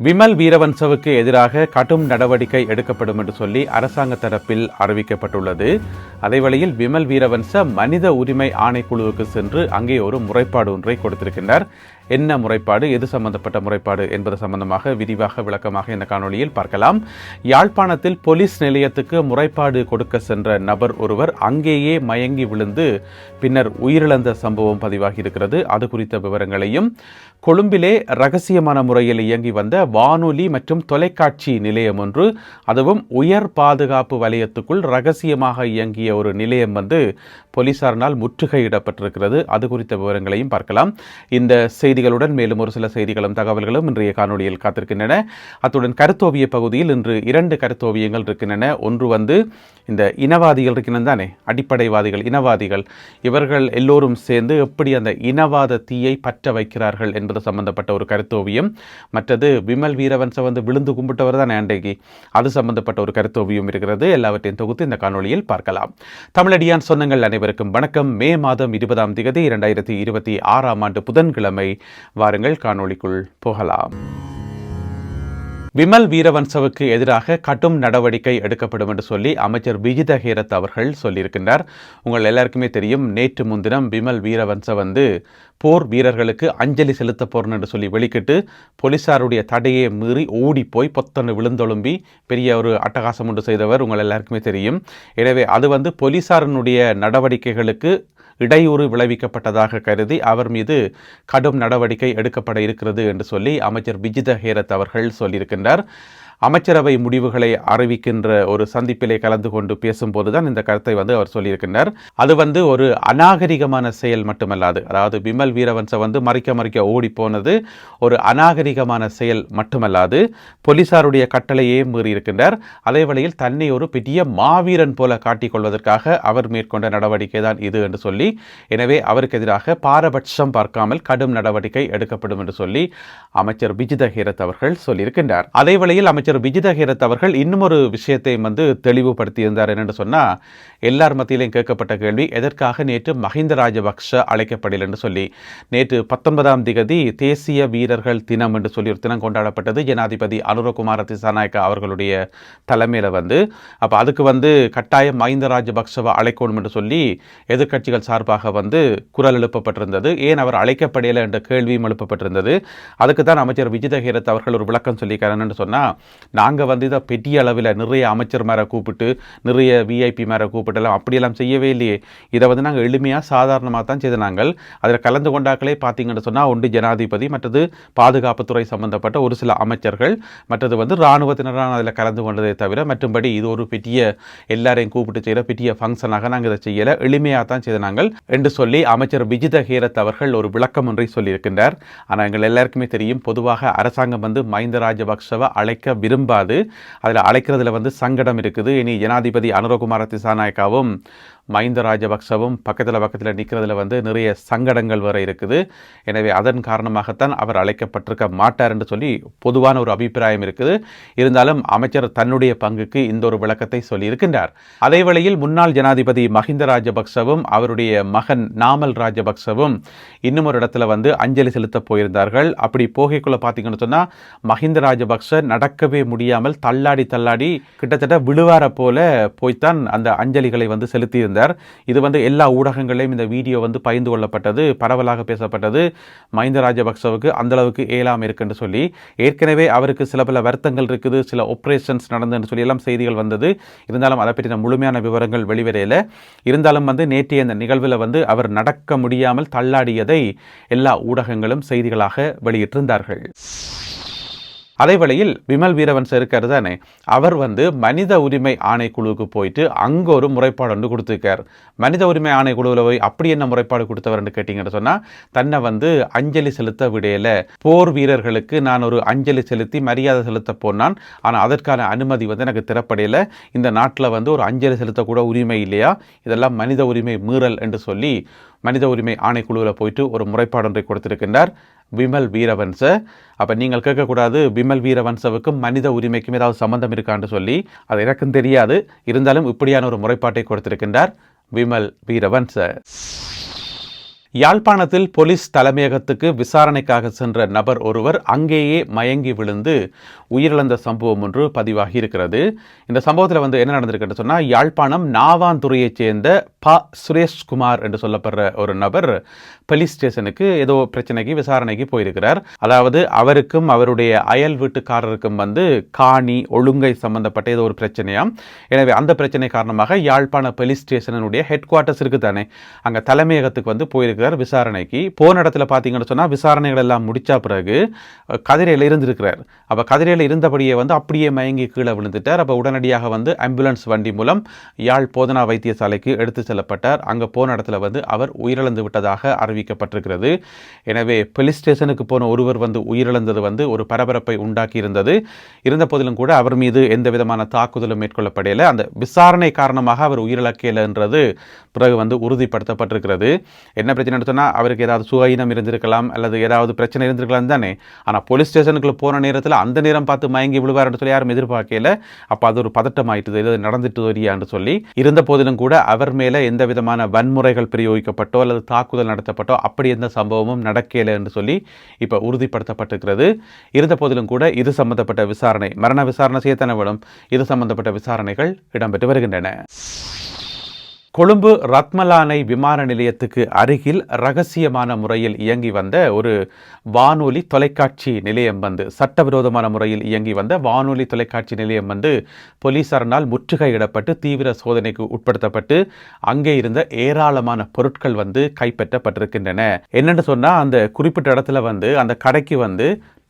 விமல் வீரவன்சவுக்கு எதிராக கடும் நடவடிக்கை எடுக்கப்படும் என்று சொல்லி அரசாங்க தரப்பில் அறிவிக்கப்பட்டுள்ளது. அதேவேளையில் விமல் வீரவன்ச மனித உரிமை ஆணைக்குழுவுக்கு சென்று அங்கே ஒரு முறைப்பாடு ஒன்றை கொடுத்திருக்கின்றார். என்ன முறைப்பாடு, எது சம்பந்தப்பட்ட முறைப்பாடு என்பது சம்பந்தமாக விரிவாக விளக்கமாக இந்த காணொலியில் பார்க்கலாம். யாழ்ப்பாணத்தில் போலீஸ் நிலையத்துக்கு முறைப்பாடு கொடுக்க சென்ற நபர் ஒருவர் அங்கேயே மயங்கி விழுந்து பின்னர் உயிரிழந்த சம்பவம் பதிவாகி இருக்கிறது. அது குறித்த விவரங்களையும், கொழும்பிலே ரகசியமான முறையில் இயங்கி வந்த வானொலி மற்றும் தொலைக்காட்சி நிலையம் ஒன்று, அதுவும் உயர் பாதுகாப்பு வலயத்துக்குள் ரகசியமாக இயங்கிய ஒரு நிலையம் போலீசாரினால் முற்றுகையிடப்பட்டிருக்கிறது. அது குறித்த விவரங்களையும் பார்க்கலாம். இந்த செய்திகளுடன் மேலும் ஒரு சில செய்திகளும் தகவல்களும் இன்றைய காணொலியில் காத்திருக்கின்றன. அத்துடன் கருத்தோவிய பகுதியில் இன்று 2 கருத்தோவியங்கள் இருக்கின்றன. ஒன்று இந்த இனவாதிகள் இருக்கின்றன தானே, அடிப்படைவாதிகள், இனவாதிகள், இவர்கள் எல்லோரும் சேர்ந்து எப்படி அந்த இனவாத தீயை பற்ற வைக்கிறார்கள் என்பது சம்பந்தப்பட்ட ஒரு கருத்தோவியம். மற்றது விமல் வீரவன்ச விழுந்து கும்பிட்டவர் தான் அன்றைக்கு, அது சம்பந்தப்பட்ட ஒரு கருத்தோவியம் இருக்கிறது. எல்லாவற்றையும் தொகுத்து இந்த காணொலியில் பார்க்கலாம். தமிழடியான் சொந்தங்கள் அனைவருக்கும் வணக்கம். மே மாதம் 20ஆம் தேதி 2026ஆம் ஆண்டு புதன்கிழமை. வாருங்கள் காணொலிக்குள் போகலாம். விமல் வீரவன்சவுக்கு எதிராக கடும் நடவடிக்கை எடுக்கப்படும் என்று சொல்லி அமைச்சர் விஜித ஹேரத் அவர்கள் சொல்லியிருக்கின்றார். உங்கள் எல்லாருக்குமே தெரியும், நேற்று முன்தினம் விமல் வீரவன்ச போர் வீரர்களுக்கு அஞ்சலி செலுத்த போறேன் என்று சொல்லி வெளிக்கிட்டு போலீசாருடைய தடையை மீறி ஓடி போய் பொத்தன்னு விழுந்தொழும்பி பெரிய ஒரு அட்டகாசம் ஒன்று செய்தவர் உங்கள் எல்லாருக்குமே தெரியும். எனவே அது போலீசாரினுடைய நடவடிக்கைகளுக்கு இடையூறு விளைவிக்கப்பட்டதாக கருதி அவர் மீது கடும் நடவடிக்கை எடுக்கப்பட இருக்கிறது என்று சொல்லி அமைச்சர் விஜித ஹேரத் அவர்கள் சொல்லியிருக்கின்றார். அமைச்சரவை முடிவுகளை அறிவிக்கின்ற ஒரு சந்திப்பிலே கலந்து கொண்டு பேசும்போதுதான் இந்த கருத்தை அவர் சொல்லியிருக்கின்றார். அது ஒரு அநாகரிகமான செயல் மட்டுமல்லாது, அதாவது விமல் வீரவன்ச மறிக்க ஓடி போனது ஒரு அநாகரிகமான செயல் மட்டுமல்லாது போலீசாருடைய கட்டளையே மீறியிருக்கின்றார். அதே வேளையில் தன்னை ஒரு பெரிய மாவீரன் போல காட்டிக்கொள்வதற்காக அவர் மேற்கொண்ட நடவடிக்கை தான் இது என்று சொல்லி, எனவே அவருக்கு எதிராக பாரபட்சம் பார்க்காமல் கடும் நடவடிக்கை எடுக்கப்படும் என்று சொல்லி அமைச்சர் விஜித ஹேரத் அவர்கள் சொல்லியிருக்கின்றார். அதே வேளையில் அமைச்சர் விஜித ஹேரத் அவர்கள் இன்னும் ஒரு விஷயத்தை தெளிவுபடுத்தியிருந்தார். என்னென்று சொன்னால், எல்லார் மத்தியிலையும் கேட்கப்பட்ட கேள்வி, எதற்காக நேற்று மஹிந்த ராஜபக்ஷ அழைக்கப்படவில்லை என்று சொல்லி. நேற்று 19ஆம் தேதி தேசிய வீரர்கள் தினம் என்று சொல்லி ஒரு தினம் கொண்டாடப்பட்டது. ஜனாதிபதி அனுரகுமார திசாநாயக்கா அவர்களுடைய தலைமையில் அப்போ அதுக்கு கட்டாயம் மஹிந்த ராஜபக்ஷவை அழைக்கணும் என்று சொல்லி எதிர்க்கட்சிகள் சார்பாக குரல் எழுப்பப்பட்டிருந்தது. ஏன் அவர் அழைக்கப்படையில என்ற கேள்வியும் எழுப்பப்பட்டிருந்தது. அதுக்கு தான் அமைச்சர் விஜித ஹேரத் அவர்கள் ஒரு விளக்கம் சொல்லியிருக்காருன்னு சொன்னால், நாங்கள் இதை பெரிய அளவில் நிறைய அமைச்சர் மேலே கூப்பிட்டு நிறைய விஐபி மேலே கூப்பிட்டெல்லாம் அப்படியெல்லாம் செய்யவே இல்லையே. இதை நாங்கள் எளிமையாக சாதாரணமாக தான் செய்த. நாங்கள் அதில் கலந்து கொண்டாக்களே பார்த்தீங்கன்னு சொன்னால், ஒன்று ஜனாதிபதி, மற்றது பாதுகாப்புத்துறை சம்பந்தப்பட்ட ஒரு சில அமைச்சர்கள், மற்றது இராணுவத்தினரான அதில் கலந்து கொண்டதை தவிர மற்றும்படி இது ஒரு பெரிய எல்லாரையும் கூப்பிட்டு செய்கிற பெரிய ஃபங்க்ஷனாக நாங்கள் இதை செய்யலை, எளிமையாக தான் செய்த நாங்கள் என்று சொல்லி அமைச்சர் விஜித ஹேரத் அவர்கள் ஒரு விளக்கம் ஒன்றை சொல்லியிருக்கின்றார். ஆனால் எங்கள் எல்லாருக்குமே தெரியும், பொதுவாக அரசாங்கம் மஹிந்த ராஜபக்ஷவை அழைக்க விரும்பாது. அதில் அழைக்கிறதுல சங்கடம் இருக்குது. இனி ஜனாதிபதி அனுரகுமார திசாநாயக்காவும் மஹிந்த ராஜபக்சவும் பக்கத்தில் நிற்கிறதுல நிறைய சங்கடங்கள் வர இருக்குது. எனவே அதன் காரணமாகத்தான் அவர் அழைக்கப்பட்டிருக்க மாட்டார் என்று சொல்லி பொதுவான ஒரு அபிப்பிராயம் இருக்குது. இருந்தாலும் அமைச்சர் தன்னுடைய பங்குக்கு இந்த ஒரு விளக்கத்தை சொல்லியிருக்கின்றார். அதே வேளையில் முன்னாள் ஜனாதிபதி மஹிந்த ராஜபக்சவும் அவருடைய மகன் நாமல் ராஜபக்சவும் இன்னும் ஒரு இடத்துல அஞ்சலி செலுத்த போயிருந்தார்கள். அப்படி போகைக்குள்ள பார்த்தீங்கன்னு சொன்னால், மஹிந்த ராஜபக்ச நடக்கவே முடியாமல் தள்ளாடி கிட்டத்தட்ட விழுவார போல போய்த்தான் அந்த அஞ்சலிகளை செலுத்தியிருந்தார். இது எல்லா ஊடகங்களையும் இந்த வீடியோ பகிர்ந்து கொள்ளப்பட்டது, பரவலாக பேசப்பட்டது. மஹிந்த ராஜபக்சவுக்கு அந்த அளவுக்கு ஏலாம் இருக்குன்னு சொல்லி, ஏற்கனவே அவருக்கு சில பல வருத்தங்கள் இருக்குது, சில ஆபரேஷன்ஸ் நடந்துன்னு சொல்லி எல்லாம் செய்திகள் வந்தது. இருந்தாலும் அதை பற்றின முழுமையான விவரங்கள் வெளிவரையில். இருந்தாலும் நேற்றைய அந்த நிகழ்வில் அவர் நடக்க முடியாமல் தள்ளாடியதை எல்லா ஊடகங்களும் செய்திகளாக வெளியிட்டிருந்தார்கள். அதே வேளையில் விமல் வீரவன்ச இருக்காரு தானே, அவர் மனித உரிமை ஆணைக்குழுவுக்கு போயிட்டு அங்கே ஒரு முறைப்பாடு ஒன்று கொடுத்துருக்கார். மனித உரிமை ஆணைக்குழுவில் போய் அப்படி என்ன முறைப்பாடு கொடுத்தவர்னு கேட்டிங்கன்னு சொன்னால், தன்னை அஞ்சலி செலுத்த விடையில, போர் வீரர்களுக்கு நான் ஒரு அஞ்சலி செலுத்தி மரியாதை செலுத்த போனான், ஆனால் அதற்கான அனுமதி எனக்கு திறப்படையில், இந்த நாட்டில் ஒரு அஞ்சலி செலுத்தக்கூட உரிமை இல்லையா, இதெல்லாம் மனித உரிமை மீறல் என்று சொல்லி மனித உரிமை ஆணைக்குழுவில் போயிட்டு ஒரு முறைப்பாடு ஒன்றை கொடுத்திருக்கின்றார் விமல் வீரவன்ச. அப்போ நீங்கள் கேட்கக்கூடாது, விமல் வீரவன்சவுக்கும் மனித உரிமைக்கும் ஏதாவது சம்பந்தம் இருக்கான்னு சொல்லி. அது எனக்கும் தெரியாது. இருந்தாலும் இப்படியான ஒரு முறைப்பாட்டை கொடுத்திருக்கின்றார் விமல் வீரவன்ச. யாழ்ப்பாணத்தில் போலீஸ் தலைமையகத்துக்கு விசாரணைக்காக சென்ற நபர் ஒருவர் அங்கேயே மயங்கி விழுந்து உயிரிழந்த சம்பவம் ஒன்று பதிவாகி இருக்கிறது. இந்த சம்பவத்தில் என்ன நடந்திருக்கு சொன்னால், யாழ்ப்பாணம் நாவாந்துறையைச் சேர்ந்த சுரேஷ்குமார் என்று சொல்லப்படுற ஒரு நபர் போலீஸ் ஸ்டேஷனுக்கு ஏதோ பிரச்சனைக்கு விசாரணைக்கு போயிருக்கிறார். அதாவது அவருக்கும் அவருடைய அயல் வீட்டுக்காரருக்கும் காணி ஒழுங்கை சம்பந்தப்பட்ட ஏதோ ஒரு பிரச்சனையாம். எனவே அந்த பிரச்சனை காரணமாக யாழ்ப்பாண போலீஸ் ஸ்டேஷனுடைய ஹெட் குவார்ட்டர்ஸ் இருக்கு தானே, அங்கே தலைமையகத்துக்கு போயிருக்கிறார் விசாரணைக்கு. போன இடத்துல பார்த்தீங்கன்னு சொன்னால் விசாரணைகள் எல்லாம் முடிச்ச பிறகு கதிரையில் இருந்திருக்கிறார். அப்போ கதிரையில் இருந்தபடியே அப்படியே மயங்கி கீழே விழுந்துட்டார். அப்போ உடனடியாக ஆம்புலன்ஸ் வண்டி மூலம் யாழ் போதனா வைத்தியசாலைக்கு எடுத்து செல்லப்பட்டார். அங்கே போன இடத்துல அவர் உயிரிழந்து விட்டதாக அறிவிக்கப்பட்டிருக்கிறது. எனவே போலீஸ் ஸ்டேஷனுக்கு போன ஒருவர் உயிரிழந்தது ஒரு பரபரப்பை உண்டாக்கி இருந்தது. இருந்த போதிலும் கூட அவர் மீது எந்த விதமான தாக்குதலும் மேற்கொள்ளப்படலை. அந்த விசாரணை காரணமாக அவர் உயிரிழக்கல என்றது பிறகு உறுதிப்படுத்தப்பட்டிருக்கிறது. என்ன பிரச்சனை சொன்னால், அவருக்கு ஏதாவது சுகீனம் இருந்திருக்கலாம் அல்லது ஏதாவது பிரச்சனை இருந்திருக்கலாம் தானே. ஆனால் போலீஸ் ஸ்டேஷனுக்குள்ள போன நேரத்தில் அந்த நேரம் பார்த்து மயங்கி விழுவார் என்று சொல்லி யாரும் எதிர்பார்க்கல. அப்போ அது ஒரு பதட்டம் ஆயிட்டுது, இது நடந்துட்டு வரியான்னு சொல்லி. இருந்த போதிலும் கூட அவர் மேலே எந்த விதமான வன்முறைகள் பிரயோகிக்கப்பட்டோ அல்லது தாக்குதல் நடத்தப்பட்டோ அப்படி எந்த சம்பவமும் நடக்கல என்று சொல்லி இப்போ உறுதிப்படுத்தப்பட்டிருக்கிறது. இருந்த போதிலும் கூட இது சம்பந்தப்பட்ட விசாரணை, மரண விசாரணை செய்யத்தான விடும், இது சம்பந்தப்பட்ட விசாரணைகள் இடம்பெற்று வருகின்றன. கொழும்பு ரத்மலானை விமான நிலையத்துக்கு அருகில் ரகசியமான முறையில் இயங்கி வந்த ஒரு வானொலி தொலைக்காட்சி நிலையம் சட்டவிரோதமான முறையில் இயங்கி வந்த வானொலி தொலைக்காட்சி நிலையம் போலீசாரினால் முற்றுகையிடப்பட்டு தீவிர சோதனைக்கு உட்படுத்தப்பட்டு அங்கே இருந்த ஏராளமான பொருட்கள் கைப்பற்றப்பட்டிருக்கின்றன. என்னென்னு சொன்னால், அந்த குறிப்பிட்ட இடத்துல அந்த கடைக்கு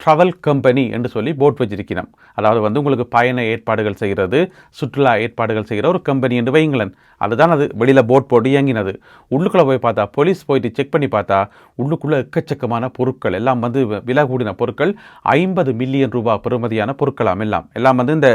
ட்ராவல் கம்பெனி என்று சொல்லி போட் வச்சிருக்கிறோம். அதாவது உங்களுக்கு பயண ஏற்பாடுகள் செய்கிறது, சுற்றுலா ஏற்பாடுகள் செய்கிற ஒரு கம்பெனி என்று வைங்களேன். அதுதான் அது வெளியில் போட் போட்டு இயங்கினது. உள்ளுக்குள்ளே போய் பார்த்தா, போலீஸ் போயிட்டு செக் பண்ணி பார்த்தா, உள்ளுக்குள்ளே எக்கச்சக்கமான பொருட்கள் எல்லாம் விலை கூடின பொருட்கள், 50 மில்லியன் ரூபாய் பெறுமதியான பொருட்களாம். எல்லாம் இந்த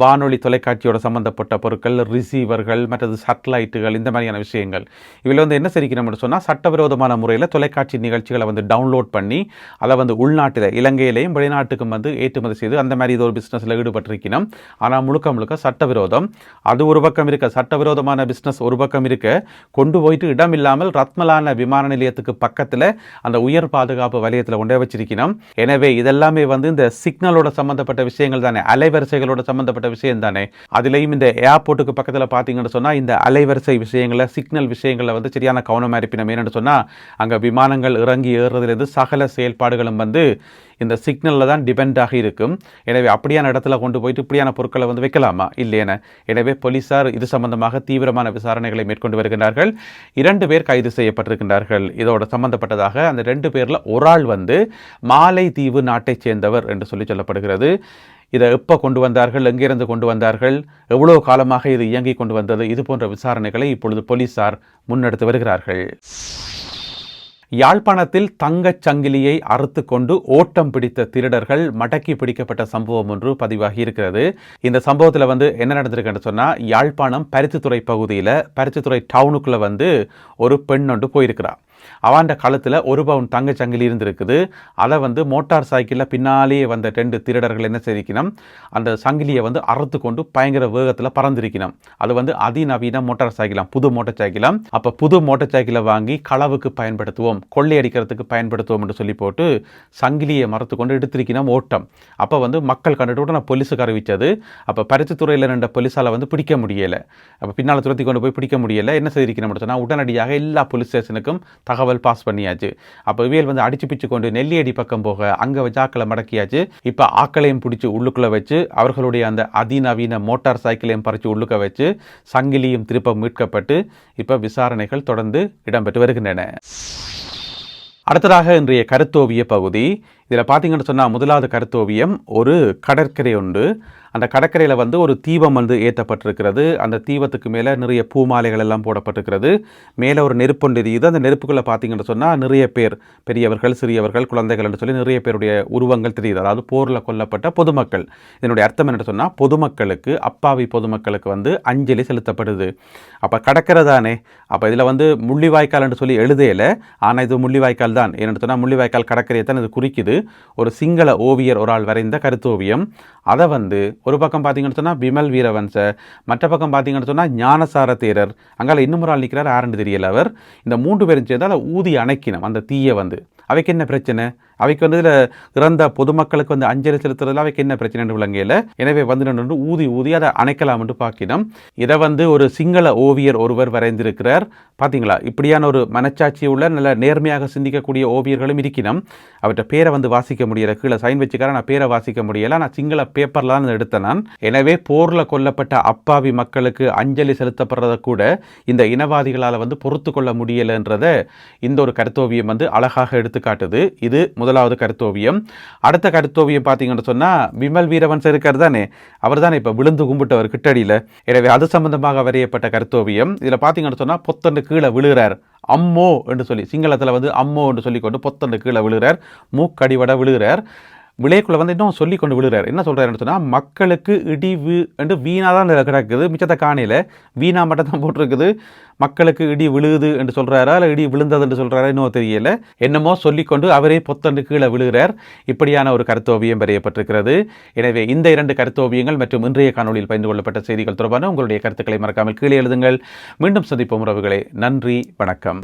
வானொலி தொலைக்காட்சியோட சம்பந்தப்பட்ட பொருட்கள், ரிசீவர்கள், மற்றது சேட்டலைட்டுகள், இந்த மாதிரியான விஷயங்கள். இதில் என்ன சரிக்கணும்னு சொன்னால், சட்டவிரோதமான முறையில் தொலைக்காட்சி நிகழ்ச்சிகளை டவுன்லோட் பண்ணி அதை உள்நாட்டில் இலங்கையிலையும் வெளிநாட்டுக்கும் ஏற்றுமதி செய்து அந்த மாதிரி இது ஒரு பிஸ்னஸில் ஈடுபட்டிருக்கணும். ஆனால் முழுக்க முழுக்க சட்டவிரோதம். அது ஒரு பக்கம் இருக்க, சட்டவிரோதமான பிஸ்னஸ் ஒரு பக்கம் இருக்க, கொண்டு போயிட்டு இடம் இல்லாமல் ரத்மலான விமான நிலையத்துக்கு பக்கத்தில் அந்த உயர் பாதுகாப்பு வலயத்தில் கொண்டே வச்சிருக்கணும். எனவே இதெல்லாமே இந்த சிக்னலோட சம்பந்தப்பட்ட விஷயங்கள் தானே, அலைவரிசைகளோட சம்பந்தப்பட்ட விஷயம் தானே. அதுலேயும் இந்த ஏர்போர்ட்டுக்கு பக்கத்தில் பார்த்தீங்கன்னு சொன்னால், இந்த அலைவரிசை விஷயங்களை, சிக்னல் விஷயங்களில் சரியான கவனமாக இருப்பினோம். ஏன்னு சொன்னால், அங்கே விமானங்கள் இறங்கி ஏறுறதுலேருந்து சகல செயல்பாடுகளும் இந்த சிக்னலில் தான் டிபெண்டாக இருக்கும். எனவே அப்படியான இடத்துல கொண்டு போயிட்டு இப்படியான பொருட்களை வைக்கலாமா? இல்லையென. எனவே போலீசார் இது சம்பந்தமாக தீவிரமான விசாரணைகளை மேற்கொண்டு வருகின்றார்கள். 2 பேர் கைது செய்யப்பட்டிருக்கின்றார்கள். இதோட சம்பந்தப்பட்டதாக அந்த 2 பேரில் ஒரு ஆள் மாலைதீவு நாட்டைச் சேர்ந்தவர் என்று சொல்லப்படுகிறது. இதை எப்போ கொண்டு வந்தார்கள், எங்கிருந்து கொண்டு வந்தார்கள், எவ்வளோ காலமாக இது இயங்கி கொண்டு வந்தது, இது போன்ற விசாரணைகளை இப்பொழுது போலீசார் முன்னெடுத்து வருகிறார்கள். யாழ்ப்பாணத்தில் தங்கச் சங்கிலியை அறுத்து கொண்டு ஓட்டம் பிடித்த திருடர்கள் மடக்கி பிடிக்கப்பட்ட சம்பவம் ஒன்று பதிவாகி இருக்கிறது. இந்த சம்பவத்தில் என்ன நடந்திருக்குன்னு சொன்னால், யாழ்ப்பாணம் பருத்தித்துறை பகுதியில் பருத்தித்துறை டவுனுக்குள்ளே ஒரு பெண் ஒன்று போயிருக்கிறார். அவன் கழுத்தில் 1 பவுன் தங்கச் சங்கிலி இருந்திருக்குது. அதை மோட்டார் சைக்கிளில் பின்னாலேயே 2 திருடர்கள் என்ன செய்திக்கணும், அந்த சங்கிலியை அறுத்து கொண்டு பயங்கர வேகத்தில் பறந்திருக்கணும். அது அதிநவீன மோட்டார் சைக்கிளாம், புது மோட்டார் சைக்கிளாம். அப்போ புது மோட்டார் சைக்கிளை வாங்கி களவுக்கு பயன்படுத்துவோம், கொள்ளையடிக்கிறதுக்கு பயன்படுத்துவோம் என்று சொல்லி போட்டு சங்கிலியை மறுத்து கொண்டு எடுத்திருக்கணும் ஓட்டம். அப்போ மக்கள் கண்டுட்டு நான் போலீஸுக்கு அறிவித்தது. அப்போ பருத்தித்துறையில் 2 போலீஸால் பிடிக்க முடியலை. அப்போ பின்னால் துரத்தி கொண்டு போய் பிடிக்க முடியலை. என்ன செய்திருக்கணும் சொன்னால், உடனடியாக எல்லா போலீஸ் ஸ்டேஷனுக்கும் தகவல் பாஸ் பண்ணியாச்சு. அப்போ இவியல் அடிச்சு பிச்சு கொண்டு நெல்லியடி பக்கம் போக அங்கே வச்சு ஆக்களை மடக்கியாச்சு. இப்போ ஆக்களையும் பிடிச்சி உள்ளுக்குள்ளே வச்சு அவர்களுடைய அந்த அதிநவீன மோட்டார் சைக்கிளையும் பறித்து உள்ளுக்க வச்சு சங்கிலியும் திருப்ப மீட்கப்பட்டு இப்போ விசாரணைகள் தொடர்ந்து இடம்பெற்று வருகின்றன. அடுத்ததாக இன்றைய கருத்தோவிய பகுதி. இதில் பார்த்தீங்கன்னு சொன்னால், முதலாவது கருத்தோவியம் ஒரு கடற்கரை உண்டு. அந்த கடற்கரையில் ஒரு தீபம் ஏற்றப்பட்டிருக்கிறது. அந்த தீபத்துக்கு மேலே நிறைய பூமாலைகள் எல்லாம் போடப்பட்டிருக்கிறது. மேலே ஒரு நெருப்பொண்டு எரியுது. அந்த நெருப்புக்குள்ளே பார்த்தீங்கன்னு சொன்னால், நிறைய பேர், பெரியவர்கள், சிறியவர்கள், குழந்தைகள் என்று சொல்லி நிறைய பேருடைய உருவங்கள் தெரியுது. அதாவது போரில் கொல்லப்பட்ட பொதுமக்கள். இதனுடைய அர்த்தம் என்ன சொன்னால், பொதுமக்களுக்கு, அப்பாவி பொதுமக்களுக்கு அஞ்சலி செலுத்தப்படுது. அப்போ கடற்கரை தானே. அப்போ இதில் முள்ளிவாய்க்கால் என்று சொல்லி எழுதையில, ஆனால் இது முள்ளிவாய்க்கால் தான். ஏன்னு சொன்னால், முள்ளிவாய்க்கால் கடற்கரையை தான் இது குறிக்குது. ஒரு சிங்கள ஓவியர் ஒரு ஆள் வரைந்த கருத்தோவியம். அதை வந்து ஒரு பக்கம் பார்த்தீங்கன்னு சொன்னால் பிமல் வீரவன்ச, மற்ற பக்கம் பார்த்தீங்கன்னு சொன்னால் ஞானசார தேரர், அங்கால இன்னும் ஒரு ஆள் நிற்கிறார், யாருன்னு தெரியல அவர். இந்த 3 பேரும் சேர்ந்து அதை ஊதி அணைக்கணும் அந்த தீயை வந்து. அவைக்கு என்ன பிரச்சனை? அவைக்கு வந்து இதில் இறந்த பொதுமக்களுக்கு வந்து அஞ்சலி செலுத்துறதுல அவைக்கு என்ன பிரச்சனை விளங்கையில். எனவே வந்து ஊதி ஊதி அதை அணைக்கலாம் என்று பார்க்கணும். இதை வந்து ஒரு சிங்கள ஓவியர் ஒருவர் வரைந்திருக்கிறார். பார்த்தீங்களா, இப்படியான ஒரு மனச்சாட்சி உள்ள நல்ல நேர்மையாக சிந்திக்கக்கூடிய ஓவியர்களும் இருக்கணும். அவற்றை பேரை வந்து வாசிக்க முடியல, கீழே சைன் வச்சுக்கார, நான் பேரை வாசிக்க முடியல, நான் சிங்கள பேப்பர்லாம் எடுத்தேன் நான். எனவே போரில் கொல்லப்பட்ட அப்பாவி மக்களுக்கு அஞ்சலி செலுத்தப்படுறதை கூட இந்த இனவாதிகளால் வந்து பொறுத்து கொள்ள முடியலைன்றதை இந்த ஒரு கருத்தோவியம் வந்து அழகாக எடுத்து காட்டுது. இது முதலாவது கருத்தோவியம். அடுத்த கருத்தோவியம் பார்த்தீங்கன்னு சொன்னால் விமல் வீரவன்ச இருக்கார் தானே, அவர் தானே இப்போ விழுந்து கும்பிட்டவர் கிட்டடியில். எனவே அது சம்பந்தமாக வரையப்பட்ட கருத்தோவியம். இதில் பார்த்தீங்கன்னு சொன்னால் பொத்தண்டு கீழே விழுகிறார், அம்மோ என்று சொல்லி, சிங்களத்தில் வந்து அம்மோ என்று சொல்லிக்கொண்டு பொத்தண்டு கீழே விழுகிறார், மூக்கடிவட விழுகிறார். விளையக்குள்ள வந்து இன்னும் சொல்லி கொண்டு விழுகிறார். என்ன சொல்கிறாருன்னு சொன்னால், மக்களுக்கு இடி என்று வீணாக தான் கிடக்குது, மிச்சத்தை காணையில் வீணா மட்டும் தான் போட்டிருக்குது, மக்களுக்கு இடி விழுகுது என்று சொல்கிறாரா இல்லை இடி விழுந்தது என்று சொல்கிறாரா இன்னும் தெரியல. என்னமோ சொல்லிக்கொண்டு அவரே பொத்தண்டு கீழே விழுகிறார். இப்படியான ஒரு கருத்தோவியம் வரையப்பட்டிருக்கிறது. எனவே இந்த 2 கருத்தோவியங்கள் மற்றும் இன்றைய காணொலியில் பகிர்ந்து கொள்ளப்பட்ட செய்திகள் தொடர்பான உங்களுடைய கருத்துக்களை மறக்காமல் கீழே எழுதுங்கள். மீண்டும் சந்திப்போம் உறவுகளே. நன்றி, வணக்கம்.